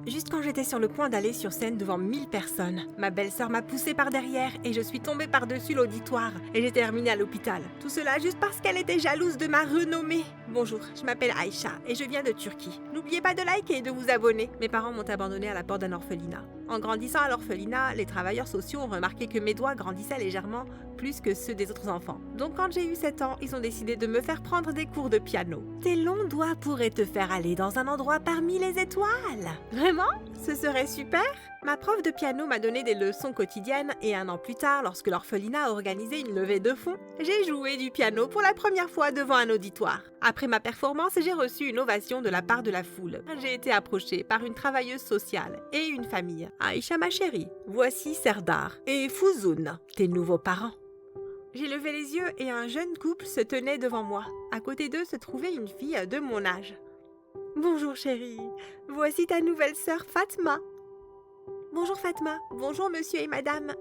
Juste quand j'étais sur le point d'aller sur scène devant 1000 personnes, ma belle-sœur m'a poussée par derrière et je suis tombée par-dessus l'auditoire et j'ai terminé à l'hôpital. Tout cela juste parce qu'elle était jalouse de ma renommée. Bonjour, je m'appelle Aïcha et je viens de Turquie. N'oubliez pas de liker et de vous abonner. Mes parents m'ont abandonnée à la porte d'un orphelinat. En grandissant à l'orphelinat, les travailleurs sociaux ont remarqué que mes doigts grandissaient légèrement plus que ceux des autres enfants. Donc quand j'ai eu 7 ans, ils ont décidé de me faire prendre des cours de piano. Tes longs doigts pourraient te faire aller dans un endroit parmi les étoiles. Vraiment? Ce serait super! Ma prof de piano m'a donné des leçons quotidiennes et 1 an plus tard, lorsque l'orphelinat a organisé une levée de fonds, j'ai joué du piano pour la première fois devant un auditoire. Après ma performance, j'ai reçu une ovation de la part de la foule. J'ai été approchée par une travailleuse sociale et une famille. Aïcha ma chérie, voici Serdar et Fouzoun, tes nouveaux parents. J'ai levé les yeux et un jeune couple se tenait devant moi. À côté d'eux se trouvait une fille de mon âge. Bonjour chérie, voici ta nouvelle sœur Fatma. Bonjour Fatma, bonjour monsieur et madame.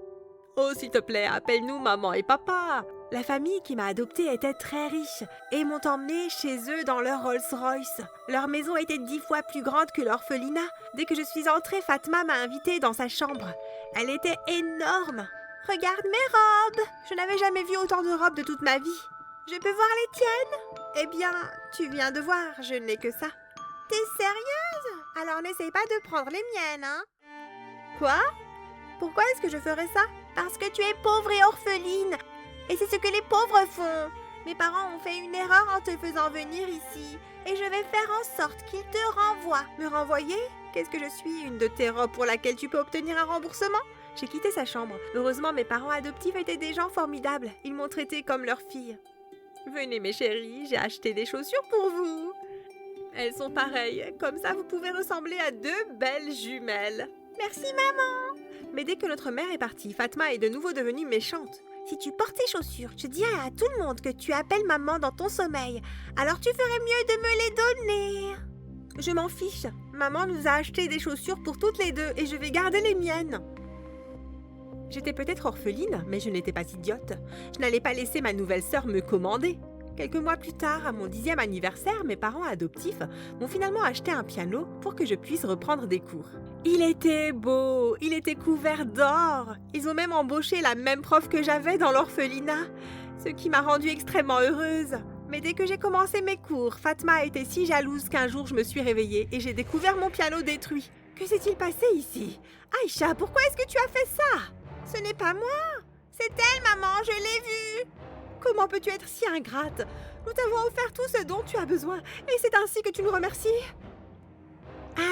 Oh s'il te plaît, appelle-nous maman et papa. La famille qui m'a adoptée était très riche et m'ont emmenée chez eux dans leur Rolls-Royce. Leur maison était 10 fois plus grande que l'orphelinat. Dès que je suis entrée, Fatma m'a invitée dans sa chambre. Elle était énorme. Regarde mes robes. Je n'avais jamais vu autant de robes de toute ma vie. Je peux voir les tiennes? Eh bien, tu viens de voir, je n'ai que ça. T'es sérieuse? Alors n'essaye pas de prendre les miennes, hein? Quoi? Pourquoi est-ce que je ferais ça? Parce que tu es pauvre et orpheline. Et c'est ce que les pauvres font. Mes parents ont fait une erreur en te faisant venir ici. Et je vais faire en sorte qu'ils te renvoient. Me renvoyer? Qu'est-ce que je suis? Une de tes robes pour laquelle tu peux obtenir un remboursement? J'ai quitté sa chambre. Heureusement, mes parents adoptifs étaient des gens formidables. Ils m'ont traitée comme leur fille. Venez mes chéris, j'ai acheté des chaussures pour vous. Elles sont pareilles, comme ça vous pouvez ressembler à 2 belles jumelles. Merci maman. Mais dès que notre mère est partie, Fatma est de nouveau devenue méchante. Si tu portes tes chaussures, je dirai à tout le monde que tu appelles maman dans ton sommeil. Alors tu ferais mieux de me les donner. Je m'en fiche. Maman nous a acheté des chaussures pour toutes les deux et je vais garder les miennes. J'étais peut-être orpheline, mais je n'étais pas idiote. Je n'allais pas laisser ma nouvelle sœur me commander. Quelques mois plus tard, à mon 10e anniversaire, mes parents adoptifs m'ont finalement acheté un piano pour que je puisse reprendre des cours. Il était beau, il était couvert d'or. Ils ont même embauché la même prof que j'avais dans l'orphelinat, ce qui m'a rendue extrêmement heureuse. Mais dès que j'ai commencé mes cours, Fatma était si jalouse qu'un jour je me suis réveillée et j'ai découvert mon piano détruit. Que s'est-il passé ici? Aïcha, pourquoi est-ce que tu as fait ça? Ce n'est pas moi. C'est elle, maman, je l'ai vue. Comment peux-tu être si ingrate? Nous t'avons offert tout ce dont tu as besoin, et c'est ainsi que tu nous remercies?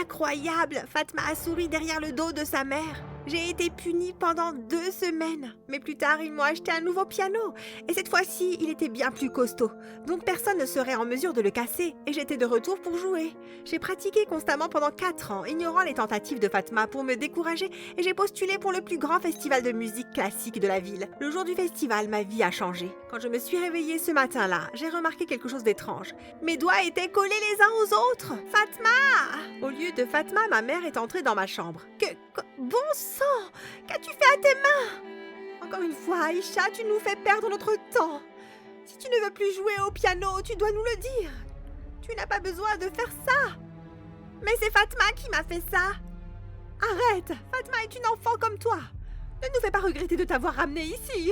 Incroyable! Fatma a souri derrière le dos de sa mère. J'ai été punie pendant 2 semaines. Mais plus tard, ils m'ont acheté un nouveau piano. Et cette fois-ci, il était bien plus costaud. Donc personne ne serait en mesure de le casser. Et j'étais de retour pour jouer. J'ai pratiqué constamment pendant 4 ans, ignorant les tentatives de Fatma pour me décourager. Et j'ai postulé pour le plus grand festival de musique classique de la ville. Le jour du festival, ma vie a changé. Quand je me suis réveillée ce matin-là, j'ai remarqué quelque chose d'étrange. Mes doigts étaient collés les uns aux autres. Fatma! Au lieu de Fatma, ma mère est entrée dans ma chambre. Bon sang! Qu'as-tu fait à tes mains? Encore une fois, Aïcha, tu nous fais perdre notre temps. Si tu ne veux plus jouer au piano, tu dois nous le dire. Tu n'as pas besoin de faire ça. Mais c'est Fatma qui m'a fait ça. Arrête, Fatma est une enfant comme toi. Ne nous fais pas regretter de t'avoir ramenée ici.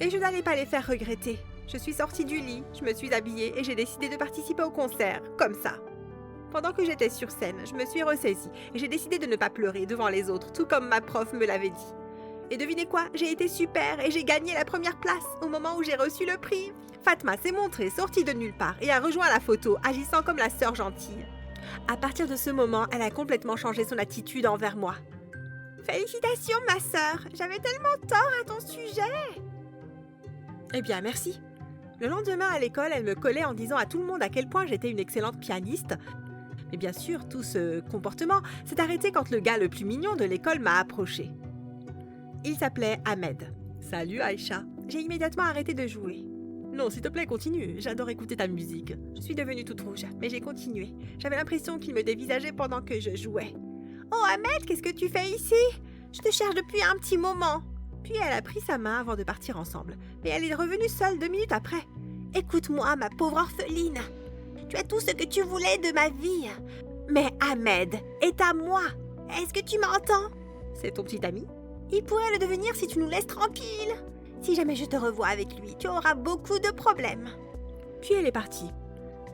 Et je n'allais pas les faire regretter. Je suis sortie du lit, je me suis habillée et j'ai décidé de participer au concert, comme ça. Pendant que j'étais sur scène, je me suis ressaisie et j'ai décidé de ne pas pleurer devant les autres, tout comme ma prof me l'avait dit. Et devinez quoi, j'ai été super et j'ai gagné la première place au moment où j'ai reçu le prix. Fatma s'est montrée sortie de nulle part et a rejoint la photo, agissant comme la sœur gentille. À partir de ce moment, elle a complètement changé son attitude envers moi. Félicitations ma sœur, j'avais tellement tort à ton sujet. Eh bien merci. Le lendemain à l'école, elle me collait en disant à tout le monde à quel point j'étais une excellente pianiste. Mais bien sûr, tout ce comportement s'est arrêté quand le gars le plus mignon de l'école m'a approché. Il s'appelait Ahmed. Salut Aïcha. J'ai immédiatement arrêté de jouer. Non, s'il te plaît, continue. J'adore écouter ta musique. Je suis devenue toute rouge, mais j'ai continué. J'avais l'impression qu'il me dévisageait pendant que je jouais. Oh Ahmed, qu'est-ce que tu fais ici? Je te cherche depuis un petit moment. Puis elle a pris sa main avant de partir ensemble. Mais elle est revenue seule 2 minutes après. Écoute-moi, ma pauvre orpheline. Tu as tout ce que tu voulais de ma vie. Mais Ahmed est à moi. Est-ce que tu m'entends? C'est ton petit ami? Il pourrait le devenir si tu nous laisses tranquille. Si jamais je te revois avec lui, tu auras beaucoup de problèmes. Puis elle est partie.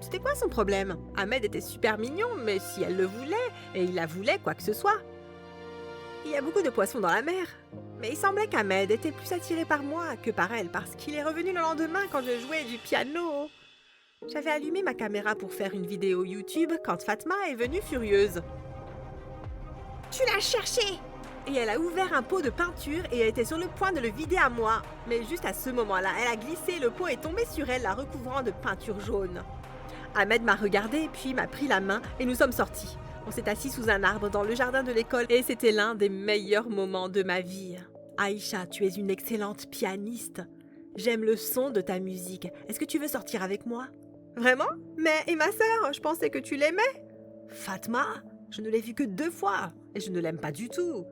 C'était quoi son problème? Ahmed était super mignon, mais si elle le voulait, et il la voulait, quoi que ce soit. Il y a beaucoup de poissons dans la mer. Mais il semblait qu'Ahmed était plus attiré par moi que par elle, parce qu'il est revenu le lendemain quand je jouais du piano. J'avais allumé ma caméra pour faire une vidéo YouTube quand Fatma est venue furieuse. Tu l'as cherché! Et elle a ouvert un pot de peinture et elle était sur le point de le vider à moi. Mais juste à ce moment-là, elle a glissé, le pot est tombé sur elle, la recouvrant de peinture jaune. Ahmed m'a regardé, puis m'a pris la main et nous sommes sortis. On s'est assis sous un arbre dans le jardin de l'école et c'était l'un des meilleurs moments de ma vie. Aïcha, tu es une excellente pianiste. J'aime le son de ta musique. Est-ce que tu veux sortir avec moi? Vraiment? Mais et ma sœur, je pensais que tu l'aimais. Fatma, je ne l'ai vue que 2 fois et je ne l'aime pas du tout.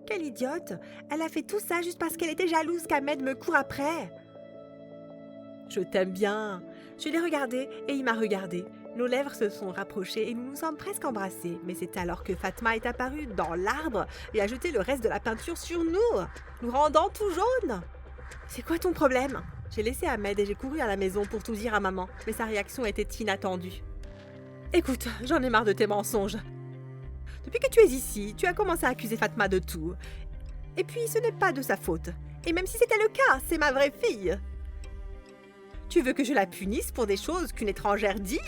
Quelle idiote! Elle a fait tout ça juste parce qu'elle était jalouse qu'Ahmed me court après. Je t'aime bien. Je l'ai regardé et il m'a regardé. Nos lèvres se sont rapprochées et nous nous sommes presque embrassés. Mais c'est alors que Fatma est apparue dans l'arbre et a jeté le reste de la peinture sur nous rendant tout jaunes. C'est quoi ton problème? J'ai laissé Ahmed et j'ai couru à la maison pour tout dire à maman, mais sa réaction était inattendue. Écoute, j'en ai marre de tes mensonges. Depuis que tu es ici, tu as commencé à accuser Fatma de tout. Et puis, ce n'est pas de sa faute. Et même si c'était le cas, c'est ma vraie fille. Tu veux que je la punisse pour des choses qu'une étrangère dit?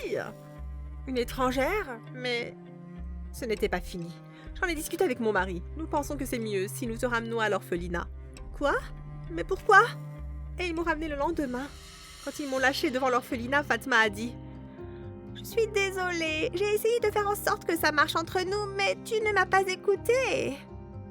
Une étrangère? Mais ce n'était pas fini. J'en ai discuté avec mon mari. Nous pensons que c'est mieux si nous te ramenons à l'orphelinat. Quoi? Mais pourquoi? Et ils m'ont ramené le lendemain. Quand ils m'ont lâché devant l'orphelinat, Fatma a dit: je suis désolée, j'ai essayé de faire en sorte que ça marche entre nous, mais tu ne m'as pas écoutée.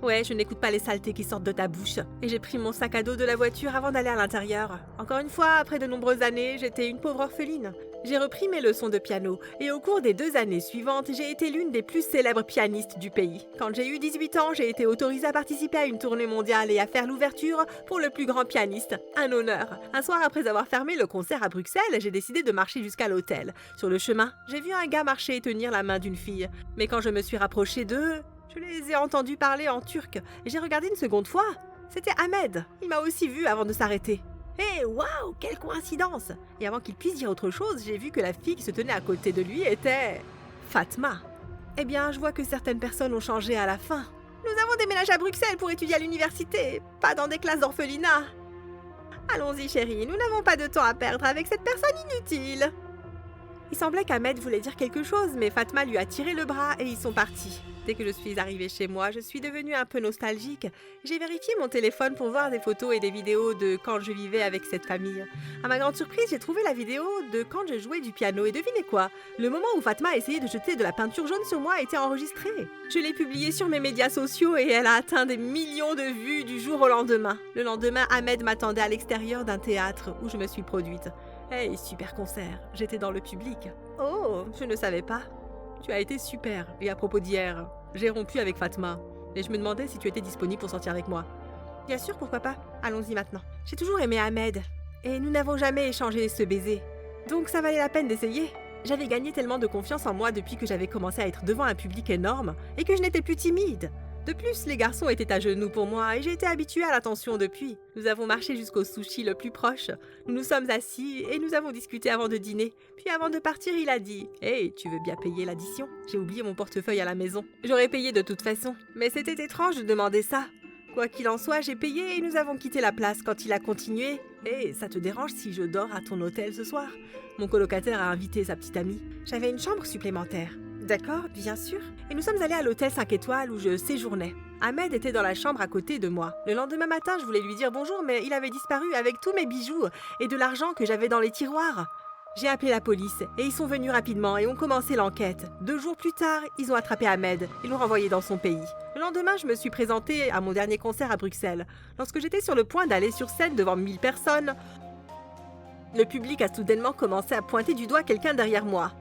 Ouais, je n'écoute pas les saletés qui sortent de ta bouche. Et j'ai pris mon sac à dos de la voiture avant d'aller à l'intérieur. Encore une fois, après de nombreuses années, j'étais une pauvre orpheline. J'ai repris mes leçons de piano, et au cours des 2 années suivantes, j'ai été l'une des plus célèbres pianistes du pays. Quand j'ai eu 18 ans, j'ai été autorisée à participer à une tournée mondiale et à faire l'ouverture pour le plus grand pianiste. Un honneur. Un soir après avoir fermé le concert à Bruxelles, j'ai décidé de marcher jusqu'à l'hôtel. Sur le chemin, j'ai vu un gars marcher et tenir la main d'une fille. Mais quand je me suis rapprochée d'eux, je les ai entendus parler en turc et j'ai regardé une seconde fois. C'était Ahmed. Il m'a aussi vu avant de s'arrêter. Hé, waouh, quelle coïncidence! Et avant qu'il puisse dire autre chose, j'ai vu que la fille qui se tenait à côté de lui était Fatma. Eh bien, je vois que certaines personnes ont changé à la fin. Nous avons déménagé à Bruxelles pour étudier à l'université, pas dans des classes d'orphelinat. Allons-y, chérie, nous n'avons pas de temps à perdre avec cette personne inutile. Il semblait qu'Ahmed voulait dire quelque chose, mais Fatma lui a tiré le bras et ils sont partis. Dès que je suis arrivée chez moi, je suis devenue un peu nostalgique. J'ai vérifié mon téléphone pour voir des photos et des vidéos de quand je vivais avec cette famille. À ma grande surprise, j'ai trouvé la vidéo de quand je jouais du piano et devinez quoi? Le moment où Fatma a essayé de jeter de la peinture jaune sur moi a été enregistré. Je l'ai publiée sur mes médias sociaux et elle a atteint des millions de vues du jour au lendemain. Le lendemain, Ahmed m'attendait à l'extérieur d'un théâtre où je me suis produite. Hey, super concert, j'étais dans le public. Oh, je ne savais pas. Tu as été super. Et à propos d'hier, j'ai rompu avec Fatma. Et je me demandais si tu étais disponible pour sortir avec moi. Bien sûr, pourquoi pas. Allons-y maintenant. J'ai toujours aimé Ahmed. Et nous n'avons jamais échangé ce baiser. Donc ça valait la peine d'essayer. J'avais gagné tellement de confiance en moi depuis que j'avais commencé à être devant un public énorme et que je n'étais plus timide. De plus, les garçons étaient à genoux pour moi et j'ai été habituée à l'attention depuis. Nous avons marché jusqu'au sushi le plus proche. Nous nous sommes assis et nous avons discuté avant de dîner. Puis avant de partir, il a dit « Hey, tu veux bien payer l'addition? J'ai oublié mon portefeuille à la maison. J'aurais payé de toute façon. Mais c'était étrange de demander ça. Quoi qu'il en soit, j'ai payé et nous avons quitté la place quand il a continué. Hey, ça te dérange si je dors à ton hôtel ce soir? Mon colocataire a invité sa petite amie. J'avais une chambre supplémentaire. D'accord, bien sûr. Et nous sommes allés à l'hôtel 5 étoiles où je séjournais. Ahmed était dans la chambre à côté de moi. Le lendemain matin, je voulais lui dire bonjour, mais il avait disparu avec tous mes bijoux et de l'argent que j'avais dans les tiroirs. J'ai appelé la police et ils sont venus rapidement et ont commencé l'enquête. 2 jours plus tard, ils ont attrapé Ahmed et l'ont renvoyé dans son pays. Le lendemain, je me suis présentée à mon dernier concert à Bruxelles. Lorsque j'étais sur le point d'aller sur scène devant 1000 personnes, le public a soudainement commencé à pointer du doigt quelqu'un derrière moi.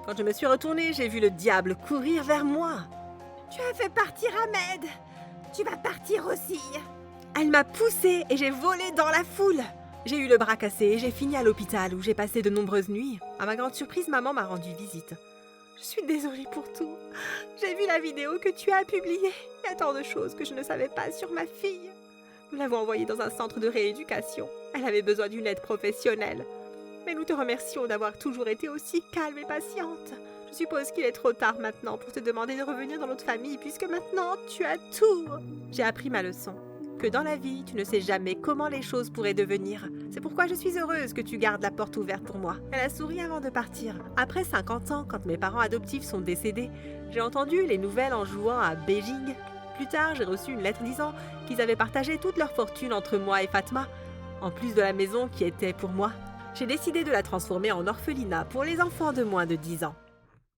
Quand je me suis retournée, j'ai vu le diable courir vers moi. « Tu as fait partir Ahmed. Tu vas partir aussi. » Elle m'a poussée et j'ai volé dans la foule. J'ai eu le bras cassé et j'ai fini à l'hôpital où j'ai passé de nombreuses nuits. À ma grande surprise, maman m'a rendu visite. Je suis désolée pour tout. J'ai vu la vidéo que tu as publiée. Il y a tant de choses que je ne savais pas sur ma fille. Nous l'avons envoyée dans un centre de rééducation. Elle avait besoin d'une aide professionnelle. Mais nous te remercions d'avoir toujours été aussi calme et patiente. Je suppose qu'il est trop tard maintenant pour te demander de revenir dans notre famille puisque maintenant tu as tout. J'ai appris ma leçon. Que dans la vie, tu ne sais jamais comment les choses pourraient devenir. C'est pourquoi je suis heureuse que tu gardes la porte ouverte pour moi. Elle a souri avant de partir. Après 50 ans, quand mes parents adoptifs sont décédés, j'ai entendu les nouvelles en jouant à Beijing. Plus tard, j'ai reçu une lettre disant qu'ils avaient partagé toute leur fortune entre moi et Fatma, en plus de la maison qui était pour moi. J'ai décidé de la transformer en orphelinat pour les enfants de moins de 10 ans.